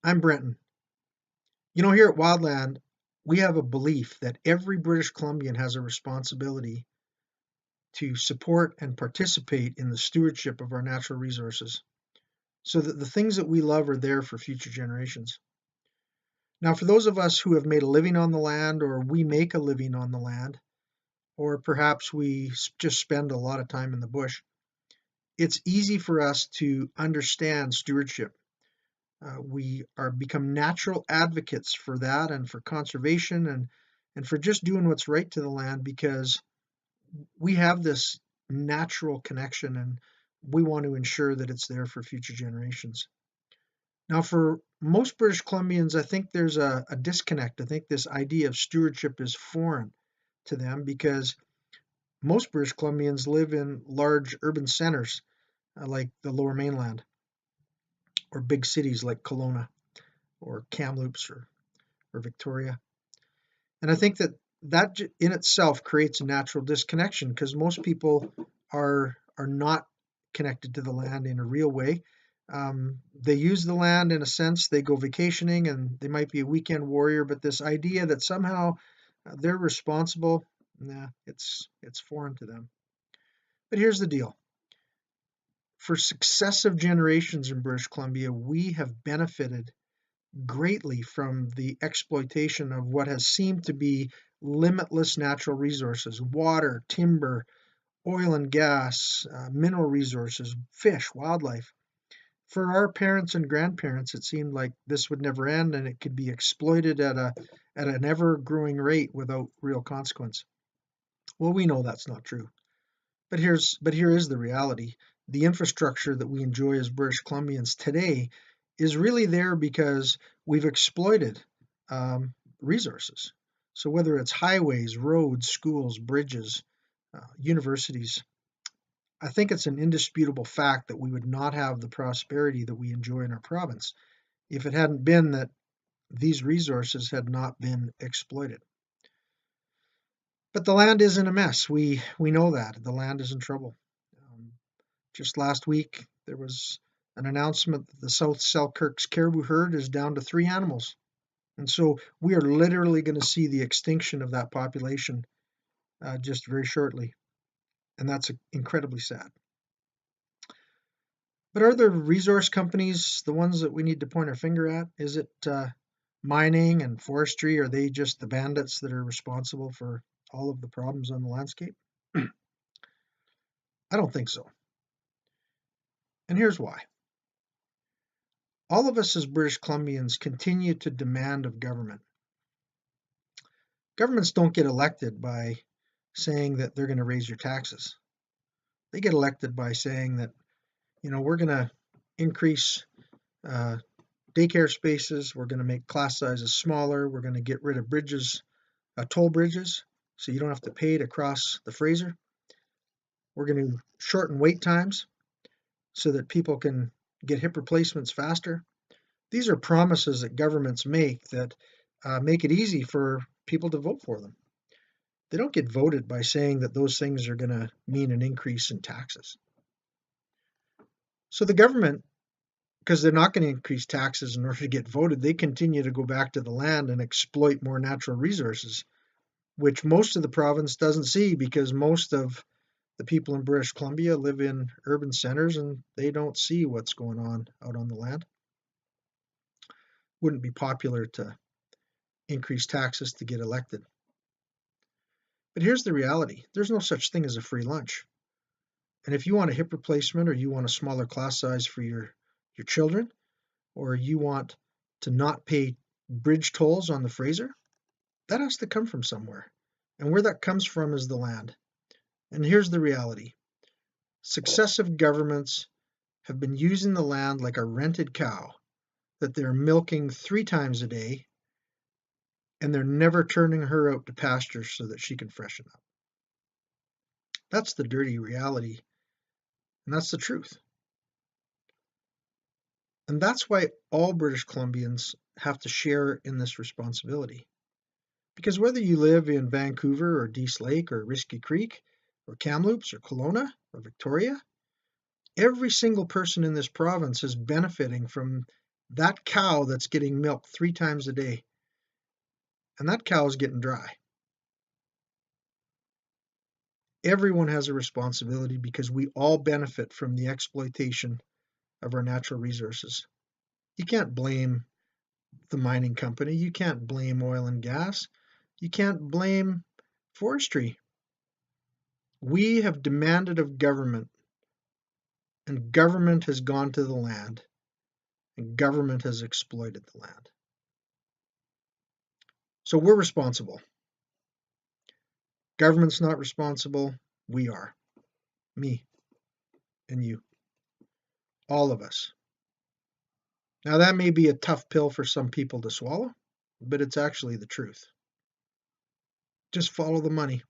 I'm Brenton. Here at Wildland, we have a belief that every British Columbian has a responsibility to support and participate in the stewardship of our natural resources so that the things that we love are there for future generations. Now, for those of us who have made a living on the land, or we make a living on the land, or perhaps we just spend a lot of time in the bush, it's easy for us to understand stewardship. We are become natural advocates for that and for conservation and for just doing what's right to the land because we have this natural connection and we want to ensure that it's there for future generations. Now, for most British Columbians, I think there's a disconnect. I think this idea of stewardship is foreign to them because most British Columbians live in large urban centers like the Lower Mainland or big cities like Kelowna or Kamloops or Victoria. And I think that in itself creates a natural disconnection because most people are not connected to the land in a real way. They use the land in a sense. They go vacationing and they might be a weekend warrior, but this idea that somehow they're responsible, nah, it's foreign to them. But here's the deal. For successive generations in British Columbia, we have benefited greatly from the exploitation of what has seemed to be limitless natural resources: water, timber, oil and gas, mineral resources, fish, wildlife. For our parents and grandparents, it seemed like this would never end and it could be exploited at an ever growing rate without real consequence. Well, we know that's not true. But here is the reality. The infrastructure that we enjoy as British Columbians today is really there because we've exploited resources. So whether it's highways, roads, schools, bridges, universities, I think it's an indisputable fact that we would not have the prosperity that we enjoy in our province if it hadn't been that these resources had not been exploited. But the land is in a mess. We know that the land is in trouble. Um, just last week, there was an announcement that the South Selkirk's caribou herd is down to 3 animals. And so we are literally going to see the extinction of that population just very shortly. And that's incredibly sad. But are the resource companies the ones that we need to point our finger at? Is it mining and forestry? Are they just the bandits that are responsible for all of the problems on the landscape? I don't think so. And here's why. All of us as British Columbians continue to demand of government. Governments don't get elected by saying that they're going to raise your taxes. They get elected by saying that, we're going to increase uh, daycare spaces, we're going to make class sizes smaller, we're going to get rid of bridges, toll bridges, so you don't have to pay to cross the Fraser. We're going to shorten wait times so that people can get hip replacements faster. These are promises that governments make that make it easy for people to vote for them. They don't get voted by saying that those things are going to mean an increase in taxes. So the government, because they're not going to increase taxes in order to get voted, they continue to go back to the land and exploit more natural resources, which most of the province doesn't see because most of the people in British Columbia live in urban centers and they don't see what's going on out on the land. Wouldn't be popular to increase taxes to get elected. But here's the reality. There's no such thing as a free lunch. And if you want a hip replacement or you want a smaller class size for your children, or you want to not pay bridge tolls on the Fraser, that has to come from somewhere. And where that comes from is the land. And here's the reality. Successive governments have been using the land like a rented cow that they're milking 3 times a day, and they're never turning her out to pasture so that she can freshen up. That's the dirty reality, and that's the truth. And that's why all British Columbians have to share in this responsibility. Because whether you live in Vancouver or Dease Lake or Risky Creek or Kamloops or Kelowna or Victoria, every single person in this province is benefiting from that cow that's getting milked 3 times a day, and that cow is getting dry. Everyone has a responsibility because we all benefit from the exploitation of our natural resources. You can't blame the mining company. You can't blame oil and gas. You can't blame forestry. We have demanded of government, and government has gone to the land, and government has exploited the land. So we're responsible. Government's not responsible. We are. Me and you. All of us. Now, that may be a tough pill for some people to swallow, but it's actually the truth. Just follow the money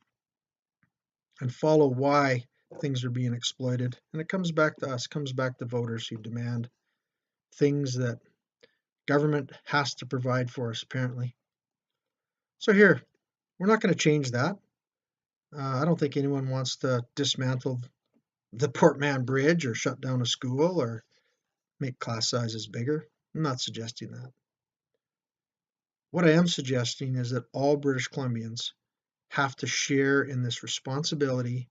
and follow why things are being exploited. And it comes back to us, comes back to voters who demand things that government has to provide for us, apparently. So here, we're not going to change that. I don't think anyone wants to dismantle the Port Mann Bridge or shut down a school or make class sizes bigger. I'm not suggesting that. What I am suggesting is that all British Columbians have to share in this responsibility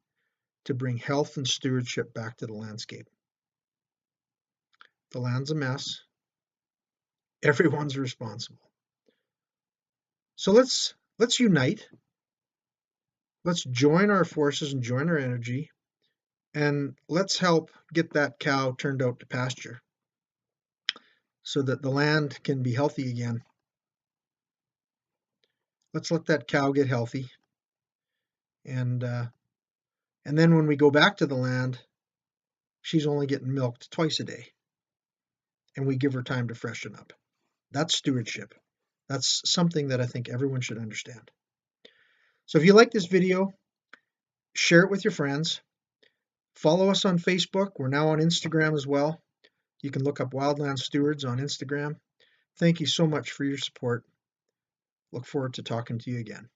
to bring health and stewardship back to the landscape. The land's a mess. Everyone's responsible. So let's unite. Let's join our forces and join our energy, and let's help get that cow turned out to pasture so that the land can be healthy again. Let's let that cow get healthy, and then when we go back to the land, she's only getting milked twice a day, and we give her time to freshen up. That's stewardship. That's something that I think everyone should understand. So if you like this video, share it with your friends. Follow us on Facebook. We're now on Instagram as well. You can look up Wildland Stewards on Instagram. Thank you so much for your support. Look forward to talking to you again.